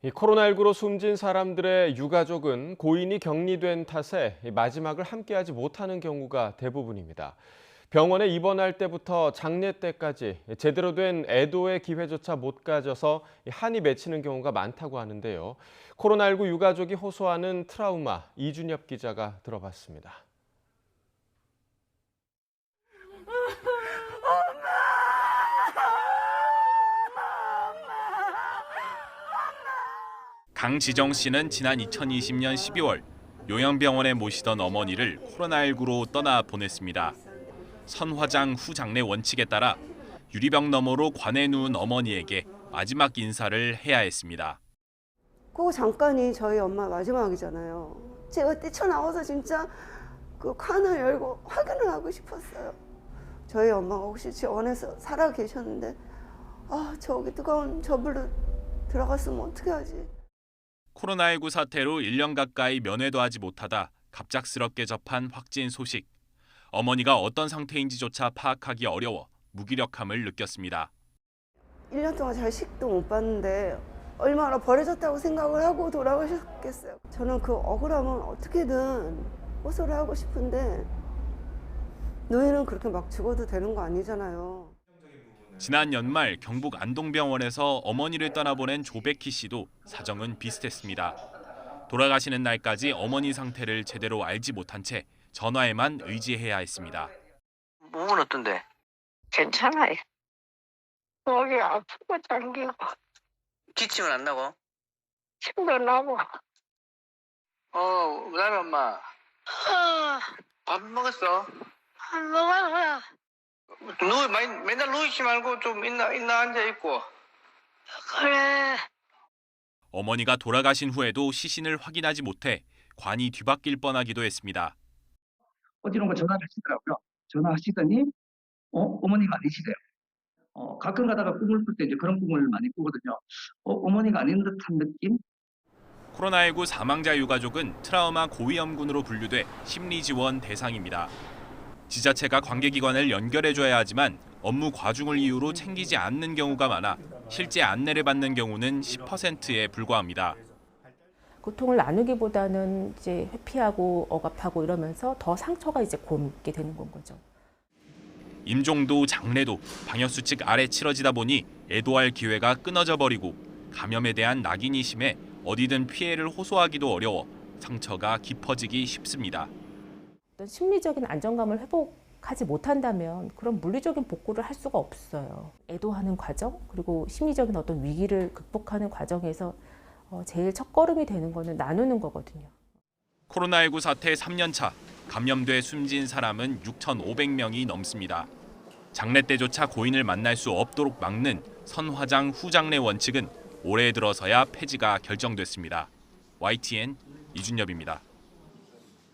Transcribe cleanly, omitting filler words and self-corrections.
이 코로나19로 숨진 사람들의 유가족은 고인이 격리된 탓에 마지막을 함께하지 못하는 경우가 대부분입니다. 병원에 입원할 때부터 장례 때까지 제대로 된 애도의 기회조차 못 가져서 한이 맺히는 경우가 많다고 하는데요. 코로나19 유가족이 호소하는 트라우마, 이준엽 기자가 들어봤습니다. 강지정 씨는 지난 2020년 12월 요양병원에 모시던 어머니를 코로나19로 떠나 보냈습니다. 선화장 후 장례 원칙에 따라 유리병 너머로 관에 누운 어머니에게 마지막 인사를 해야 했습니다. 그 잠깐이 저희 엄마 마지막이잖아요. 제가 뛰쳐나와서 진짜 그 칸을 열고 확인을 하고 싶었어요. 저희 엄마가 혹시 지원해서 살아 계셨는데 저기 뜨거운 저불로 들어갔으면 어떻게 하지? 코로나19 사태로 1년 가까이 면회도 하지 못하다 갑작스럽게 접한 확진 소식. 어머니가 어떤 상태인지조차 파악하기 어려워 무기력함을 느꼈습니다. 1년 동안 잘 식도 못 봤는데 얼마나 버려졌다고 생각을 하고 돌아가셨겠어요. 저는 그 억울함은 어떻게든 호소를 하고 싶은데 노인은 그렇게 막 죽어도 되는 거 아니잖아요. 지난 연말 경북 안동병원에서 어머니를 떠나보낸 조백희 씨도 사정은 비슷했습니다. 돌아가시는 날까지 어머니 상태를 제대로 알지 못한 채 전화에만 의지해야 했습니다. 몸은 어떤데? 괜찮아요. 목이 아프고 당기고 기침은 안 나고? 침도 나고. 그다음에 엄마 밥 먹었어? 안 먹어요. 맨날 누워있지 말고 좀 있나 앉아 있고. 그래. 어머니가 돌아가신 후에도 시신을 확인하지 못해 관이 뒤바뀔 뻔하기도 했습니다. 어디론가 전화를 하시더라고요. 전화하시더니 어머니가 아니시래요. 가끔 가다가 꿈을 꿀 때 이제 그런 꿈을 많이 꾸거든요. 어머니가 아닌 듯한 느낌? 코로나19 사망자 유가족은 트라우마 고위험군으로 분류돼 심리지원 대상입니다. 지자체가 관계기관을 연결해줘야 하지만 업무 과중을 이유로 챙기지 않는 경우가 많아 실제 안내를 받는 경우는 10%에 불과합니다. 고통을 나누기보다는 이제 회피하고 억압하고 이러면서 더 상처가 이제 곪게 되는 건 거죠. 임종도 장례도 방역수칙 아래 치러지다 보니 애도할 기회가 끊어져 버리고 감염에 대한 낙인이 심해 어디든 피해를 호소하기도 어려워 상처가 깊어지기 쉽습니다. 어떤 심리적인 안정감을 회복하지 못한다면 그런 물리적인 복구를 할 수가 없어요. 애도하는 과정 그리고 심리적인 어떤 위기를 극복하는 과정에서 제일 첫걸음이 되는 거는 나누는 거거든요. 코로나19 사태 3년 차 감염돼 숨진 사람은 6,500명이 넘습니다. 장례 때조차 고인을 만날 수 없도록 막는 선화장 후 장례 원칙은 올해 들어서야 폐지가 결정됐습니다. YTN 이준엽입니다.